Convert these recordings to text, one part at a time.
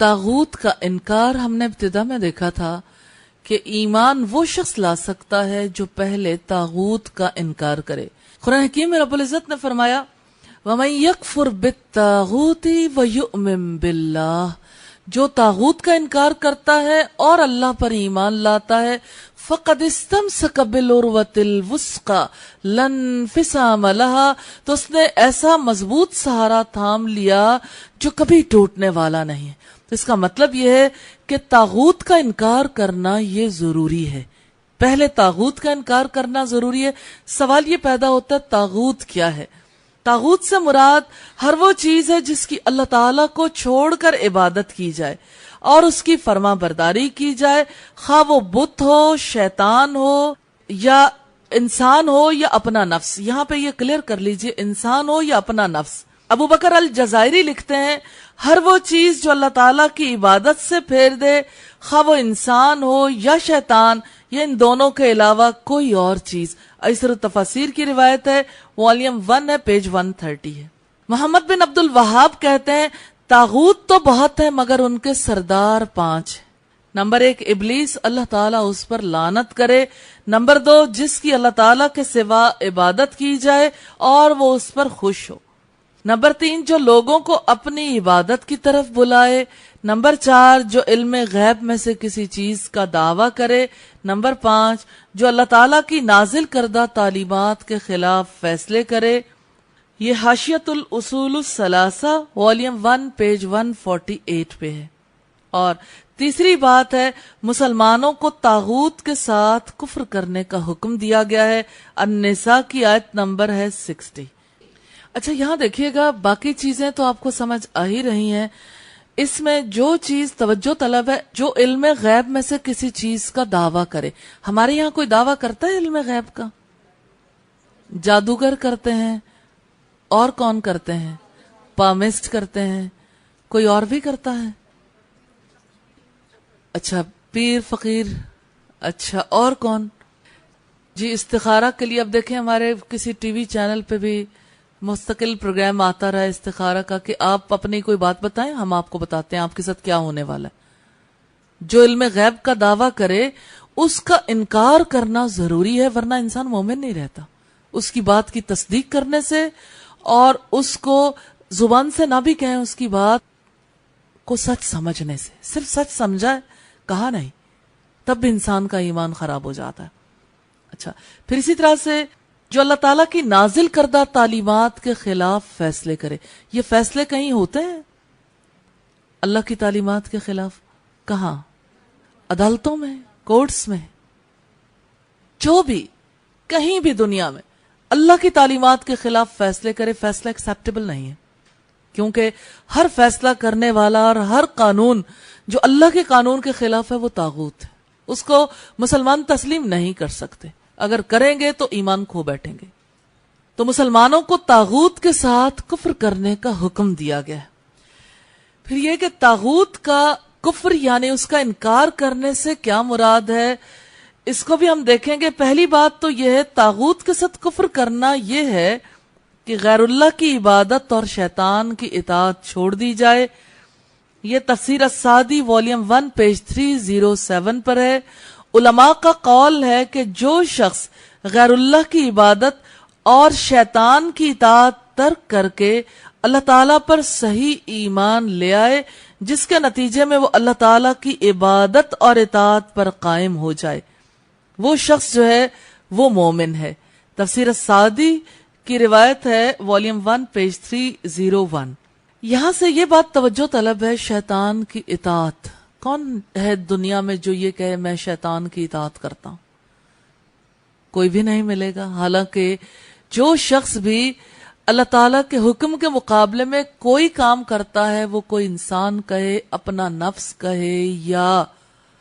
طاغوت کا انکار ہم نے ابتدا میں دیکھا تھا کہ ایمان وہ شخص لا سکتا ہے جو پہلے طاغوت کا انکار کرے. قرآن حکیم میں رب العزت نے فرمایا وَمَن يَكْفُرْ بِالطَّاغُوتِ وَيُؤْمِن بِاللَّهِ، جو طاغوت کا انکار کرتا ہے اور اللہ پر ایمان لاتا ہے فقد استمسک بالعروۃ الوثقی لا انفصام لها، تو اس نے ایسا مضبوط سہارا تھام لیا جو کبھی ٹوٹنے والا نہیں ہے. تو اس کا مطلب یہ ہے کہ طاغوت کا انکار کرنا یہ ضروری ہے. پہلے طاغوت کا انکار کرنا ضروری ہے. سوال یہ پیدا ہوتا ہے طاغوت کیا ہے؟ طاغوت سے مراد ہر وہ چیز ہے جس کی اللہ تعالیٰ کو چھوڑ کر عبادت کی جائے اور اس کی فرما برداری کی جائے، خواہ وہ بت ہو، شیطان ہو یا انسان ہو یا اپنا نفس. یہاں پہ یہ کلیئر کر لیجئے، انسان ہو یا اپنا نفس. ابو بکر الجزائری لکھتے ہیں ہر وہ چیز جو اللہ تعالیٰ کی عبادت سے پھیر دے، خواہ وہ انسان ہو یا شیطان یا ان دونوں کے علاوہ کوئی اور چیز. ایسر التفاسیر کی روایت ہے، والیوم 1 ہے، پیج 130 ہے. محمد بن عبد الوہاب کہتے ہیں طاغوت تو بہت ہے مگر ان کے سردار 5 ہیں. نمبر 1 ابلیس، اللہ تعالیٰ اس پر لعنت کرے. نمبر 2 جس کی اللہ تعالیٰ کے سوا عبادت کی جائے اور وہ اس پر خوش ہو. نمبر 3 جو لوگوں کو اپنی عبادت کی طرف بلائے. نمبر 4 جو علم غیب میں سے کسی چیز کا دعویٰ کرے. نمبر 5 جو اللہ تعالیٰ کی نازل کردہ تعلیمات کے خلاف فیصلے کرے. یہ حاشیۃ الاصول الثلاثہ والیوم 1 پیج 148 پہ ہے. اور تیسری بات ہے مسلمانوں کو طاغوت کے ساتھ کفر کرنے کا حکم دیا گیا ہے. النساء کی آیت نمبر ہے 60. اچھا یہاں دیکھیے گا، باقی چیزیں تو آپ کو سمجھ آ ہی رہی ہیں. اس میں جو چیز توجہ طلب ہے، جو علم غیب میں سے کسی چیز کا دعویٰ کرے. ہمارے یہاں کوئی دعویٰ کرتا ہے علم غیب کا؟ جادوگر کرتے ہیں. اور کون کرتے ہیں؟ پامسٹ کرتے ہیں. کوئی اور بھی کرتا ہے؟ اچھا پیر فقیر. اچھا اور کون؟ جی استخارہ کے لیے اب دیکھیں ہمارے کسی ٹی وی چینل پہ بھی مستقل پروگرام آتا رہا استخارہ کا کہ آپ اپنی کوئی بات بتائیں، ہم آپ کو بتاتے ہیں آپ کے ساتھ کیا ہونے والا ہے. جو علم غیب کا دعویٰ کرے اس کا انکار کرنا ضروری ہے، ورنہ انسان مومن نہیں رہتا. اس کی بات کی تصدیق کرنے سے اور اس کو زبان سے نہ بھی کہیں، اس کی بات کو سچ سمجھنے سے. صرف سچ سمجھا ہے کہا نہیں، تب بھی انسان کا ایمان خراب ہو جاتا ہے. اچھا پھر اسی طرح سے جو اللہ تعالیٰ کی نازل کردہ تعلیمات کے خلاف فیصلے کرے. یہ فیصلے کہیں ہوتے ہیں اللہ کی تعلیمات کے خلاف؟ کہاں؟ عدالتوں میں، کورٹس میں. جو بھی کہیں بھی دنیا میں اللہ کی تعلیمات کے خلاف فیصلے کرے، فیصلہ ایکسیپٹیبل نہیں ہے. کیونکہ ہر فیصلہ کرنے والا اور ہر قانون جو اللہ کے قانون کے خلاف ہے وہ طاغوت ہے. اس کو مسلمان تسلیم نہیں کر سکتے. اگر کریں گے تو ایمان کھو بیٹھیں گے. تو مسلمانوں کو طاغوت کے ساتھ کفر کرنے کا حکم دیا گیا ہے. پھر یہ کہ طاغوت کا کفر یعنی اس کا انکار کرنے سے کیا مراد ہے، اس کو بھی ہم دیکھیں گے. پہلی بات تو یہ ہے طاغوت کے ساتھ کفر کرنا یہ ہے کہ غیر اللہ کی عبادت اور شیطان کی اطاعت چھوڑ دی جائے. یہ تفسیر السعدی والیوم 1 پیج 307 پر ہے. علماء کا قول ہے کہ جو شخص غیر اللہ کی عبادت اور شیطان کی اطاعت ترک کر کے اللہ تعالیٰ پر صحیح ایمان لے آئے، جس کے نتیجے میں وہ اللہ تعالیٰ کی عبادت اور اطاعت پر قائم ہو جائے، وہ شخص جو ہے وہ مومن ہے. تفسیر السعدی کی روایت ہے والیوم 1 پیج 301. یہاں سے یہ بات توجہ طلب ہے، شیطان کی اطاعت. کون ہے دنیا میں جو یہ کہے میں شیطان کی اطاعت کرتا ہوں؟ کوئی بھی نہیں ملے گا. حالانکہ جو شخص بھی اللہ تعالیٰ کے حکم کے مقابلے میں کوئی کام کرتا ہے، وہ کوئی انسان کہے، اپنا نفس کہے یا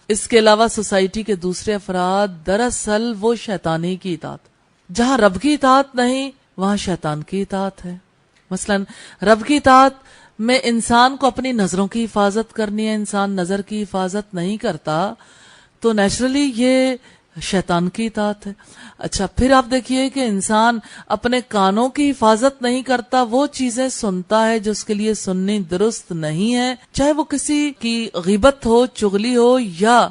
اس کے علاوہ سوسائٹی کے دوسرے افراد، دراصل وہ شیطانی کی اطاعت. جہاں رب کی اطاعت نہیں وہاں شیطان کی اطاعت ہے. مثلا رب کی اطاعت میں انسان کو اپنی نظروں کی حفاظت کرنی ہے، انسان نظر کی حفاظت نہیں کرتا تو نیچرلی یہ شیطان کی اطاعت ہے. اچھا پھر آپ دیکھیے کہ انسان اپنے کانوں کی حفاظت نہیں کرتا، وہ چیزیں سنتا ہے جو اس کے لیے سننی درست نہیں ہے، چاہے وہ کسی کی غیبت ہو، چغلی ہو، یا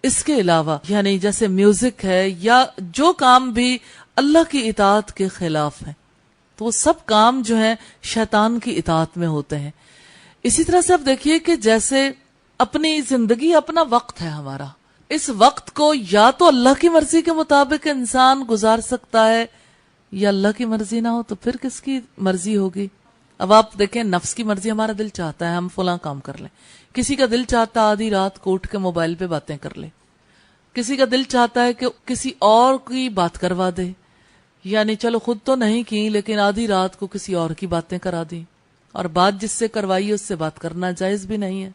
اس کے علاوہ یعنی جیسے میوزک ہے یا جو کام بھی اللہ کی اطاعت کے خلاف ہے، تو وہ سب کام جو ہیں شیطان کی اطاعت میں ہوتے ہیں. اسی طرح سے آپ دیکھیے کہ جیسے اپنی زندگی اپنا وقت ہے ہمارا، اس وقت کو یا تو اللہ کی مرضی کے مطابق انسان گزار سکتا ہے، یا اللہ کی مرضی نہ ہو تو پھر کس کی مرضی ہوگی. اب آپ دیکھیں نفس کی مرضی، ہمارا دل چاہتا ہے ہم فلاں کام کر لیں، کسی کا دل چاہتا ہے آدھی رات کو اٹھ کے موبائل پہ باتیں کر لے، کسی کا دل چاہتا ہے کہ کسی اور کی بات کروا دے، یعنی چلو خود تو نہیں کی لیکن آدھی رات کو کسی اور کی باتیں کرا دی، اور بات جس سے کروائی اس سے بات کرنا جائز بھی نہیں ہے.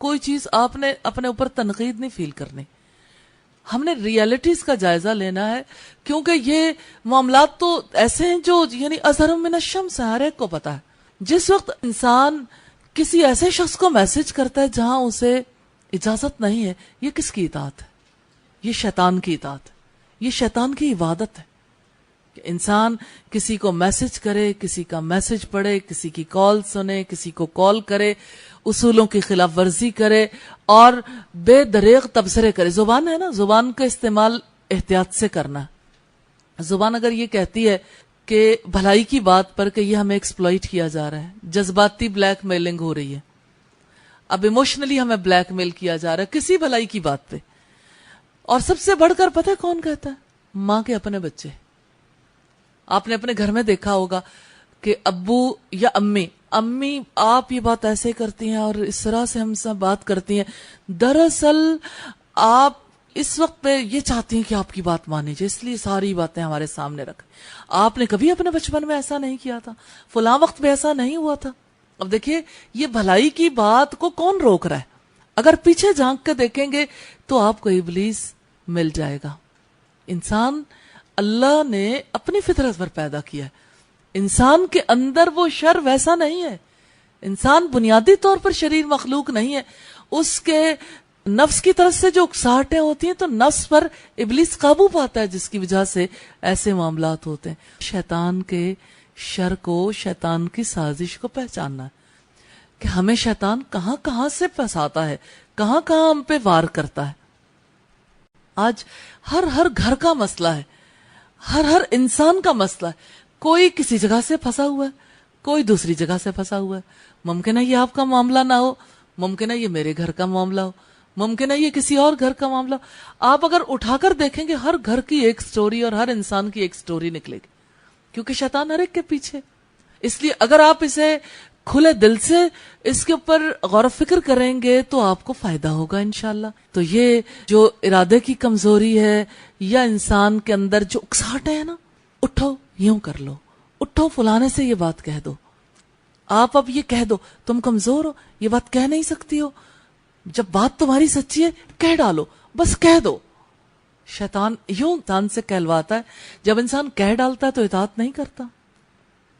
کوئی چیز آپ نے اپنے اوپر تنقید نہیں فیل کرنی، ہم نے ریالٹیز کا جائزہ لینا ہے، کیونکہ یہ معاملات تو ایسے ہیں جو یعنی اظہر من الشمس ہے، ہر ایک کو پتا ہے. جس وقت انسان کسی ایسے شخص کو میسج کرتا ہے جہاں اسے اجازت نہیں ہے، یہ کس کی اطاعت ہے؟ یہ شیطان کی اطاعت ہے، یہ شیطان کی عبادت ہے کہ انسان کسی کو میسج کرے، کسی کا میسج پڑھے، کسی کی کال سنے، کسی کو کال کرے، اصولوں کی خلاف ورزی کرے اور بے دریغ تبصرے کرے. زبان ہے نا، زبان کا استعمال احتیاط سے کرنا. زبان اگر یہ کہتی ہے کہ بھلائی کی بات پر کہ یہ ہمیں ایکسپلائٹ کیا جا رہا ہے، جذباتی بلیک میلنگ ہو رہی ہے، اب ایموشنلی ہمیں بلیک میل کیا جا رہا ہے کسی بھلائی کی بات پہ، اور سب سے بڑھ کر پتہ ہے کون کہتا ہے؟ ماں کے اپنے بچے. آپ نے اپنے گھر میں دیکھا ہوگا کہ ابو یا امی آپ یہ بات ایسے کرتی ہیں اور اس طرح سے ہم سے بات کرتی ہیں، دراصل آپ اس وقت پہ یہ چاہتی ہیں کہ آپ کی بات مانی جائے، اس لیے ساری باتیں ہمارے سامنے رکھیں. آپ نے کبھی اپنے بچپن میں ایسا نہیں کیا تھا، فلاں وقت میں ایسا نہیں ہوا تھا. اب دیکھیے یہ بھلائی کی بات کو کون روک رہا ہے؟ اگر پیچھے جھانک کے دیکھیں گے تو آپ کو ابلیس مل جائے گا. انسان اللہ نے اپنی فطرت پر پیدا کیا ہے، انسان کے اندر وہ شر ویسا نہیں ہے. انسان بنیادی طور پر شریر مخلوق نہیں ہے، اس کے نفس کی طرف سے جو اکساہٹیں ہوتی ہیں تو نفس پر ابلیس قابو پاتا ہے، جس کی وجہ سے ایسے معاملات ہوتے ہیں. شیطان کے شر کو، شیطان کی سازش کو پہچاننا ہے کہ ہمیں شیطان کہاں کہاں سے پھنساتا ہے، کہاں کہاں ہم پہ وار کرتا ہے. آج ہر گھر کا مسئلہ ہے، ہر انسان کا مسئلہ ہے. کوئی کسی جگہ سے پھنسا ہوا ہے، کوئی دوسری جگہ سے پھنسا ہوا ہے. ممکن ہے یہ آپ کا معاملہ نہ ہو، ممکن ہے یہ میرے گھر کا معاملہ ہو، ممکن ہے یہ کسی اور گھر کا معاملہ ہو. آپ اگر اٹھا کر دیکھیں گے ہر گھر کی ایک سٹوری اور ہر انسان کی ایک سٹوری نکلے گی، کیونکہ شیطان ہر ایک کے پیچھے. اس لیے اگر آپ اسے کھلے دل سے اس کے اوپر غور و فکر کریں گے تو آپ کو فائدہ ہوگا انشاءاللہ. تو یہ جو ارادے کی کمزوری ہے یا انسان کے اندر جو اکساہٹیں ہیں نا، اٹھو یوں کر لو، اٹھو فلانے سے یہ بات کہہ دو، آپ اب یہ کہہ دو تم کمزور ہو، یہ بات کہہ نہیں سکتی ہو، جب بات تمہاری سچی ہے کہہ ڈالو، بس کہہ دو. شیطان یوں انسان سے کہلواتا ہے. جب انسان کہہ ڈالتا ہے تو اطاعت نہیں کرتا.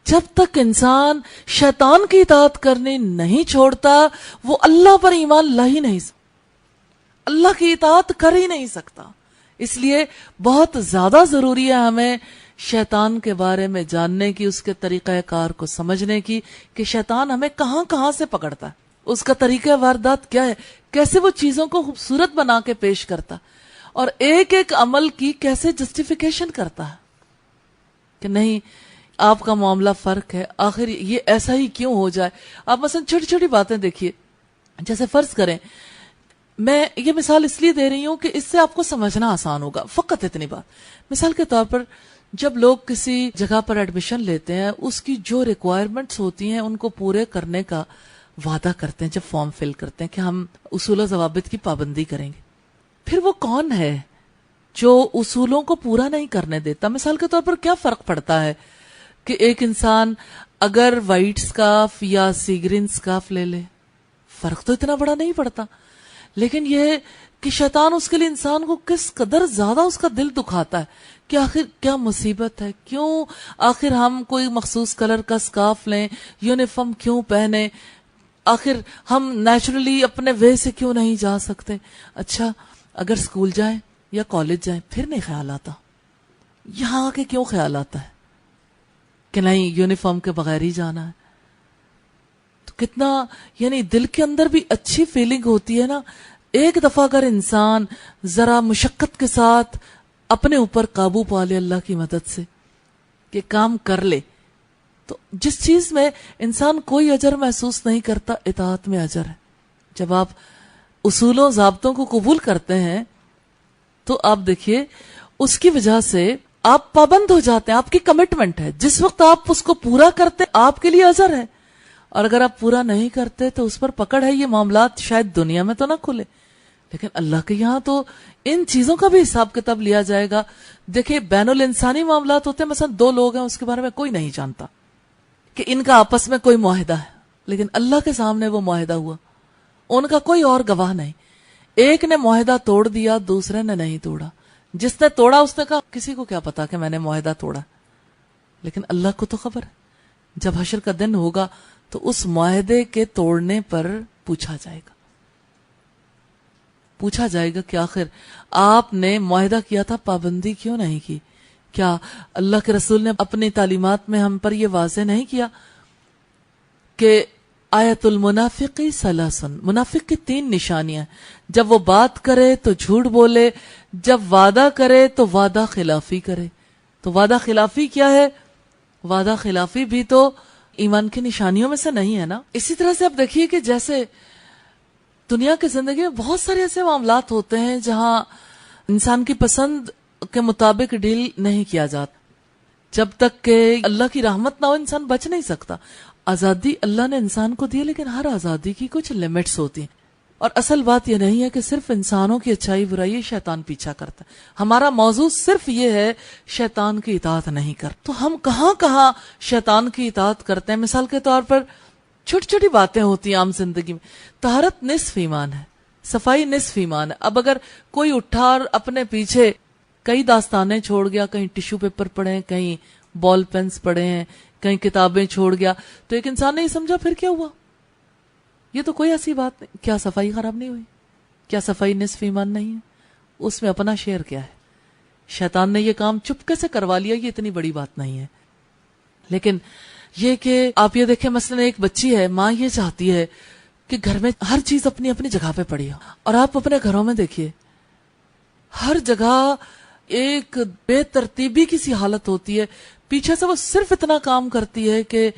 جب تک انسان شیطان کی اطاعت کرنی نہیں چھوڑتا وہ اللہ پر ایمان لا ہی نہیں سکتا، اللہ کی اطاعت کر ہی نہیں سکتا. اس لیے بہت زیادہ ضروری ہے ہمیں شیطان کے بارے میں جاننے کی، اس کے طریقہ کار کو سمجھنے کی کہ شیطان ہمیں کہاں کہاں سے پکڑتا ہے، اس کا طریقہ واردات کیا ہے، کیسے وہ چیزوں کو خوبصورت بنا کے پیش کرتا اور ایک ایک عمل کی کیسے جسٹیفیکیشن کرتا ہے کہ نہیں آپ کا معاملہ فرق ہے، آخر یہ ایسا ہی کیوں ہو جائے. آپ مثلا چھوٹی چھوٹی باتیں دیکھیے، جیسے فرض کریں، میں یہ مثال اس لیے دے رہی ہوں کہ اس سے آپ کو سمجھنا آسان ہوگا. فقط اتنی بات، مثال کے طور پر جب لوگ کسی جگہ پر ایڈمیشن لیتے ہیں، اس کی جو ریکوائرمنٹس ہوتی ہیں ان کو پورے کرنے کا وعدہ کرتے ہیں جب فارم فل کرتے ہیں کہ ہم اصول و ضوابط کی پابندی کریں گے. پھر وہ کون ہے جو اصولوں کو پورا نہیں کرنے دیتا؟ مثال کے طور پر کیا فرق پڑتا ہے کہ ایک انسان اگر وائٹ سکارف یا سی گرین سکارف لے لے، فرق تو اتنا بڑا نہیں پڑتا، لیکن یہ کہ شیطان اس کے لیے انسان کو کس قدر زیادہ اس کا دل دکھاتا ہے کہ آخر کیا مصیبت ہے، کیوں آخر ہم کوئی مخصوص کلر کا سکارف لیں، یونیفارم کیوں پہنے، آخر ہم نیچرلی اپنے وے سے کیوں نہیں جا سکتے. اچھا اگر اسکول جائیں یا کالج جائیں پھر نہیں خیال آتا. یہاں آ کے کیوں خیال آتا ہے کہ نہیں یونیفارم کے بغیر ہی جانا ہے. تو کتنا یعنی دل کے اندر بھی اچھی فیلنگ ہوتی ہے نا. ایک دفعہ اگر انسان ذرا مشقت کے ساتھ اپنے اوپر قابو پا لے اللہ کی مدد سے کہ کام کر لے, تو جس چیز میں انسان کوئی اجر محسوس نہیں کرتا اطاعت میں اجر ہے. جب آپ اصولوں ضابطوں کو قبول کرتے ہیں تو آپ دیکھیے اس کی وجہ سے آپ پابند ہو جاتے ہیں, آپ کی کمٹمنٹ ہے. جس وقت آپ اس کو پورا کرتے آپ کے لیے اجر ہے, اور اگر آپ پورا نہیں کرتے تو اس پر پکڑ ہے. یہ معاملات شاید دنیا میں تو نہ کھلے, لیکن اللہ کے یہاں تو ان چیزوں کا بھی حساب کتاب لیا جائے گا. دیکھیں بین الانسانی معاملات ہوتے ہیں, مثلا دو لوگ ہیں اس کے بارے میں کوئی نہیں جانتا کہ ان کا آپس میں کوئی معاہدہ ہے, لیکن اللہ کے سامنے وہ معاہدہ ہوا, ان کا کوئی اور گواہ نہیں. ایک نے معاہدہ توڑ دیا, دوسرے نے نہیں توڑا. جس نے توڑا اس نے کہا کسی کو کیا پتا کہ میں نے معاہدہ توڑا, لیکن اللہ کو تو خبر ہے. جب حشر کا دن ہوگا تو اس معاہدے کے توڑنے پر پوچھا جائے گا, پوچھا جائے گا کہ آخر آپ نے معاہدہ کیا تھا پابندی کیوں نہیں کی. کیا اللہ کے رسول نے اپنی تعلیمات میں ہم پر یہ واضح نہیں کیا کہ آیت المنافقی ثلاثن, منافق کی 3 نشانیاں, جب وہ بات کرے تو جھوٹ بولے, جب وعدہ کرے تو وعدہ خلافی کرے. تو وعدہ خلافی کیا ہے؟ وعدہ خلافی بھی تو ایمان کی نشانیوں میں سے نہیں ہے نا. اسی طرح سے آپ دیکھیے کہ جیسے دنیا کی زندگی میں بہت سارے ایسے معاملات ہوتے ہیں جہاں انسان کی پسند کے مطابق ڈیل نہیں کیا جاتا. جب تک کہ اللہ کی رحمت نہ ہو انسان بچ نہیں سکتا. آزادی اللہ نے انسان کو دی, لیکن ہر آزادی کی کچھ لمٹس ہوتی ہیں. اور اصل بات یہ نہیں ہے کہ صرف انسانوں کی اچھائی برائی شیطان پیچھا کرتا ہے. ہمارا موضوع صرف یہ ہے شیطان کی اطاعت نہیں کر. تو ہم کہاں کہاں شیطان کی اطاعت کرتے ہیں. مثال کے طور پر چھوٹی چھوٹی باتیں ہوتی ہیں عام زندگی میں. طہارت نصف ایمان ہے, صفائی نصف ایمان ہے. اب اگر کوئی اٹھا اور اپنے پیچھے کئی داستانیں چھوڑ گیا, کہیں ٹیشو پیپر پڑے ہیں, کہیں بال پینس پڑے ہیں, کہیں کتابیں چھوڑ گیا, تو ایک انسان نے یہ سمجھا پھر کیا ہوا, یہ تو کوئی ایسی بات نہیں. کیا صفائی خراب نہیں ہوئی؟ کیا صفائی نصف ایمان نہیں ہے؟ اس میں اپنا شیئر کیا ہے؟ شیطان نے یہ کام چپکے سے کروا لیا, یہ اتنی بڑی بات نہیں ہے. لیکن یہ کہ آپ یہ دیکھیں مثلا ایک بچی ہے, ماں یہ چاہتی ہے کہ گھر میں ہر چیز اپنی اپنی جگہ پہ پڑی ہو, اور آپ اپنے گھروں میں دیکھیے ہر جگہ ایک بے ترتیبی کی سی حالت ہوتی ہے. پیچھے سے وہ صرف اتنا کام کرتی ہے کہ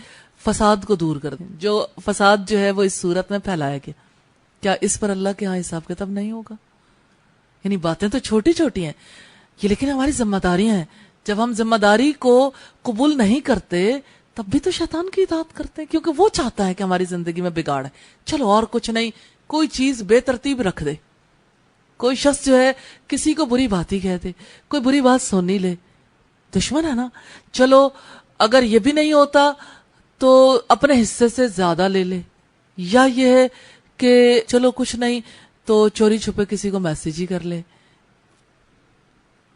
فساد کو دور کر دیں. جو فساد جو ہے وہ اس صورت میں پھیلایا گیا, کیا اس پر اللہ کے ہاں حساب کتاب نہیں ہوگا؟ یعنی باتیں تو چھوٹی چھوٹی ہیں یہ, لیکن ہماری ذمہ داریاں ہیں. جب ہم ذمہ داری کو قبول نہیں کرتے تب بھی تو شیطان کی اطاعت کرتے ہیں, کیونکہ وہ چاہتا ہے کہ ہماری زندگی میں بگاڑ ہے. چلو اور کچھ نہیں, کوئی چیز بے ترتیب رکھ دے, کوئی شخص جو ہے کسی کو بری بات ہی کہہ دے, کوئی بری بات سن ہی لے, دشمن ہے نا. چلو اگر یہ بھی نہیں ہوتا تو اپنے حصے سے زیادہ لے لے, یا یہ ہے کہ چلو کچھ نہیں تو چوری چھپے کسی کو میسج ہی کر لے.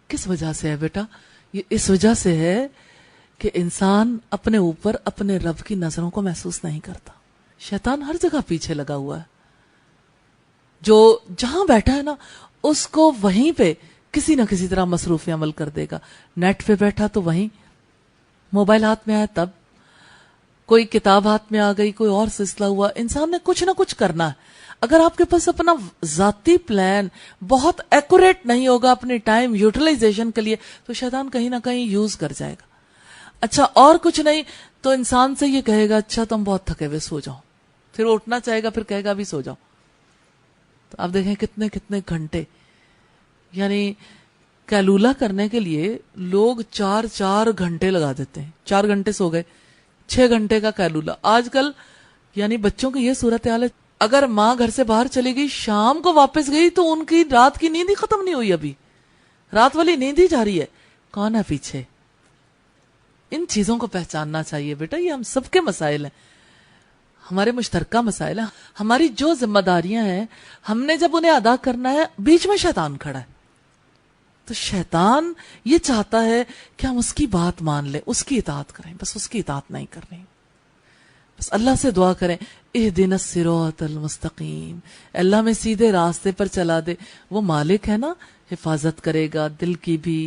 کس وجہ سے ہے بیٹا؟ یہ اس وجہ سے ہے کہ انسان اپنے اوپر اپنے رب کی نظروں کو محسوس نہیں کرتا. شیطان ہر جگہ پیچھے لگا ہوا ہے, جو جہاں بیٹھا ہے نا اس کو وہیں پہ کسی نہ کسی طرح مصروف عمل کر دے گا. نیٹ پہ بیٹھا تو وہیں, موبائل ہاتھ میں آیا تب, کوئی کتاب ہاتھ میں آ گئی, کوئی اور سلسلہ ہوا, انسان نے کچھ نہ کچھ کرنا ہے. اگر آپ کے پاس اپنا ذاتی پلان بہت ایکوریٹ نہیں ہوگا اپنی ٹائم یوٹیلائزیشن کے لیے, تو شیطان کہیں نہ کہیں یوز کر جائے گا. اچھا اور کچھ نہیں تو انسان سے یہ کہے گا اچھا تم بہت تھکے ہوئے, سو جاؤ. پھر اٹھنا چاہے گا, پھر کہے گا ابھی سو جاؤ. تو آپ دیکھیں کتنے کتنے گھنٹے, یعنی کیلولا کرنے کے لیے لوگ 4 گھنٹے لگا دیتے ہیں. 4 گھنٹے سو گئے, 6 گھنٹے کا کیلولا. آج کل یعنی بچوں کی یہ صورتحال ہے, اگر ماں گھر سے باہر چلی گئی شام کو واپس گئی تو ان کی رات کی نیند ہی ختم نہیں ہوئی, ابھی رات والی نیند ہی جاری ہے. کون ہے پیچھے؟ ان چیزوں کو پہچاننا چاہیے بیٹا. یہ ہم سب کے مسائل ہیں, ہمارے مشترکہ مسائل ہیں. ہماری جو ذمہ داریاں ہیں ہم نے جب انہیں ادا کرنا ہے, بیچ میں شیطان کھڑا ہے. تو شیطان یہ چاہتا ہے کہ ہم اس کی بات مان لیں, اس کی اطاعت کریں, بس اس کی اطاعت نہیں کرنی. بس اللہ سے دعا کریں اہدنا الصراط المستقیم، اللہ میں سیدھے راستے پر چلا دے۔ وہ مالک ہے نا، حفاظت کرے گا دل کی بھی،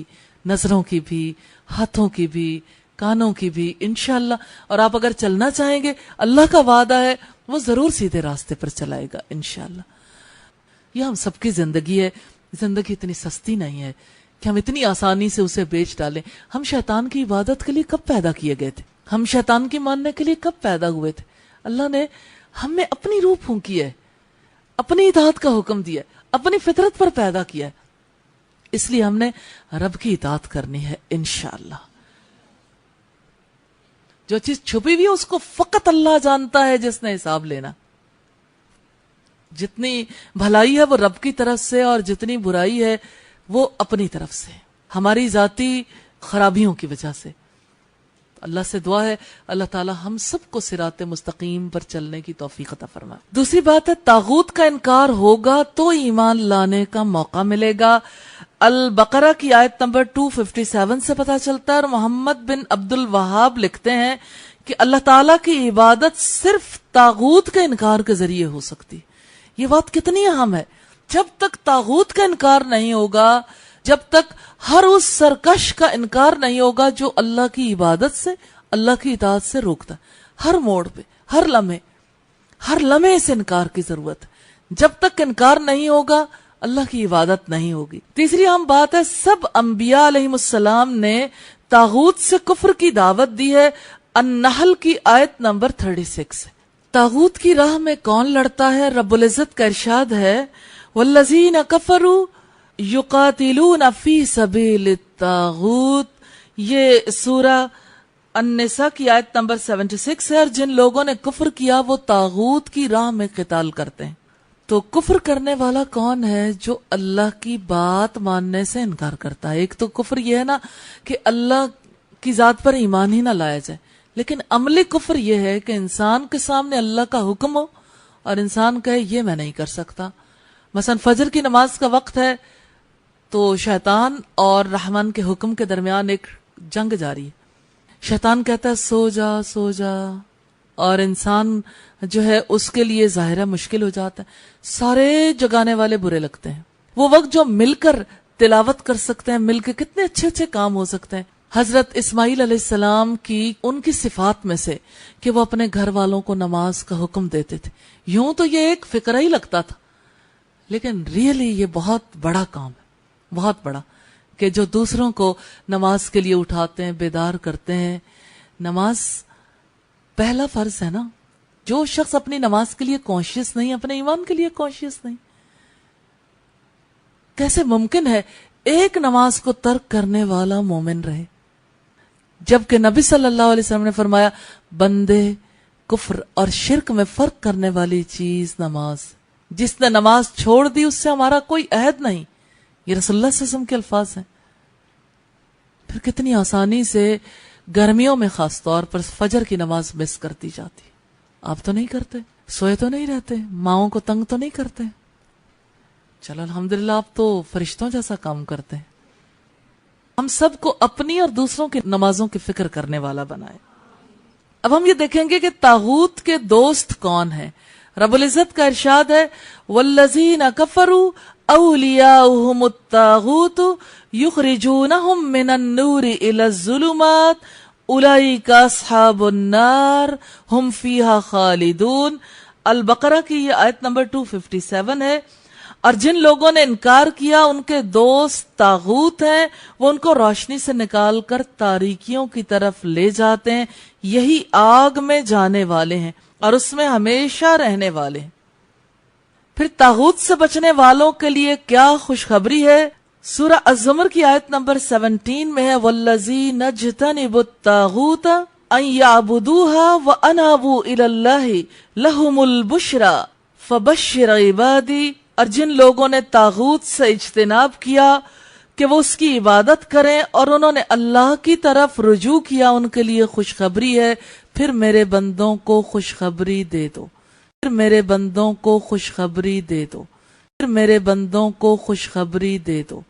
نظروں کی بھی، ہاتھوں کی بھی، کانوں کی بھی، انشاءاللہ۔ اور آپ اگر چلنا چاہیں گے، اللہ کا وعدہ ہے وہ ضرور سیدھے راستے پر چلائے گا انشاءاللہ۔ یہ ہم سب کی زندگی ہے، زندگی اتنی سستی نہیں ہے کہ ہم اتنی آسانی سے اسے بیچ ڈالیں۔ ہم شیطان کی عبادت کے لیے کب پیدا کیے گئے تھے؟ ہم شیطان کی ماننے کے لیے کب پیدا ہوئے تھے؟ اللہ نے ہم میں اپنی روح پھونکی ہے، اپنی اطاعت کا حکم دیا ہے، اپنی فطرت پر پیدا کیا ہے، اس لیے ہم نے رب کی اطاعت کرنی ہے انشاءاللہ۔ جو چیز چھپی ہوئی ہے اس کو فقط اللہ جانتا ہے جس نے حساب لینا۔ جتنی بھلائی ہے وہ رب کی طرف سے، اور جتنی برائی ہے وہ اپنی طرف سے، ہماری ذاتی خرابیوں کی وجہ سے۔ اللہ سے دعا ہے اللہ تعالی ہم سب کو صراط مستقیم پر چلنے کی توفیق عطا فرمائے۔ دوسری بات ہے طاغوت کا انکار ہوگا تو ایمان لانے کا موقع ملے گا۔ البقرہ کی آیت نمبر 257 سے پتہ چلتا ہے، اور محمد بن عبد الوہاب لکھتے ہیں کہ اللہ تعالیٰ کی عبادت صرف طاغوت کے انکار کے ذریعے ہو سکتی۔ یہ بات کتنی اہم ہے۔ جب تک طاغوت کا انکار نہیں ہوگا، جب تک ہر اس سرکش کا انکار نہیں ہوگا جو اللہ کی عبادت سے، اللہ کی اطاعت سے روکتا ہے، ہر موڑ پہ، ہر لمحے سے انکار کی ضرورت ہے۔ جب تک انکار نہیں ہوگا اللہ کی عبادت نہیں ہوگی۔ تیسری اہم بات ہے، سب انبیاء علیہم السلام نے طاغوت سے کفر کی دعوت دی ہے۔ النحل کی آیت نمبر 36 ہے۔ طاغوت کی راہ میں کون لڑتا ہے؟ رب العزت کا ارشاد ہے، والذین کفروا یقاتلون فی سبیل الطاغوت۔ یہ سورہ النساء کی آیت نمبر 76 ہے، اور جن لوگوں نے کفر کیا وہ طاغوت کی راہ میں قتال کرتے ہیں۔ تو کفر کرنے والا کون ہے؟ جو اللہ کی بات ماننے سے انکار کرتا ہے۔ ایک تو کفر یہ ہے نا کہ اللہ کی ذات پر ایمان ہی نہ لایا جائے، لیکن عملی کفر یہ ہے کہ انسان کے سامنے اللہ کا حکم ہو اور انسان کہے یہ میں نہیں کر سکتا۔ مثلا فجر کی نماز کا وقت ہے تو شیطان اور رحمان کے حکم کے درمیان ایک جنگ جاری ہے۔ شیطان کہتا ہے سو جا سو جا، اور انسان جو ہے اس کے لیے ظاہرہ مشکل ہو جاتا ہے۔ سارے جگانے والے برے لگتے ہیں۔ وہ وقت جو مل کر تلاوت کر سکتے ہیں، مل کے کتنے اچھے اچھے کام ہو سکتے ہیں۔ حضرت اسماعیل علیہ السلام کی ان کی صفات میں سے کہ وہ اپنے گھر والوں کو نماز کا حکم دیتے تھے۔ یوں تو یہ ایک فقرہ ہی لگتا تھا، لیکن ریئلی یہ بہت بڑا کام ہے، بہت بڑا، کہ جو دوسروں کو نماز کے لیے اٹھاتے ہیں، بیدار کرتے ہیں۔ نماز پہلا فرض ہے نا۔ جو شخص اپنی نماز کے لیے کانشیس نہیں، اپنے ایمان کے لیے کانشیس نہیں، کیسے ممکن ہے ایک نماز کو ترک کرنے والا مومن رہے؟ جبکہ نبی صلی اللہ علیہ وسلم نے فرمایا بندے کفر اور شرک میں فرق کرنے والی چیز نماز، جس نے نماز چھوڑ دی اس سے ہمارا کوئی عہد نہیں۔ یہ رسول اللہ صلی اللہ علیہ وسلم کے الفاظ ہیں۔ پھر کتنی آسانی سے گرمیوں میں خاص طور پر فجر کی نماز مس کر دی جاتی۔ آپ تو نہیں کرتے، سوئے تو نہیں رہتے، ماؤں کو تنگ تو نہیں کرتے؟ چلو الحمدللہ آپ تو فرشتوں جیسا کام کرتے ہیں۔ ہم سب کو اپنی اور دوسروں کی نمازوں کی فکر کرنے والا بنائے۔ اب ہم یہ دیکھیں گے کہ طاغوت کے دوست کون ہیں۔ رب العزت کا ارشاد ہے والذین کفروا اولیاؤہم الطاغوت یخرجونہم من النور الی الظلمات اولئک اصحاب النار ہم فیہا خالدون۔ البقرہ کی یہ آیت نمبر 257 ہے۔ اور جن لوگوں نے انکار کیا ان کے دوست طاغوت ہیں، وہ ان کو روشنی سے نکال کر تاریکیوں کی طرف لے جاتے ہیں، یہی آگ میں جانے والے ہیں اور اس میں ہمیشہ رہنے والے ہیں۔ پھر طاغوت سے بچنے والوں کے لیے کیا خوشخبری ہے؟ سورہ الزمر کی آیت نمبر 17 میں ہے وَالَّذِينَ اجْتَنِبُوا الطَّاغُوتَ أَن يَعْبُدُوهَا وَأَنَابُوا إِلَى اللَّهِ لَهُمُ الْبُشْرَى فَبَشِّرْ عِبَادِي۔ اور جن لوگوں نے طاغوت سے اجتناب کیا کہ وہ اس کی عبادت کریں اور انہوں نے اللہ کی طرف رجوع کیا، ان کے لیے خوشخبری ہے۔ پھر میرے بندوں کو خوشخبری دے دو، پھر میرے بندوں کو خوشخبری دے دو، پھر میرے بندوں کو خوشخبری دے دو۔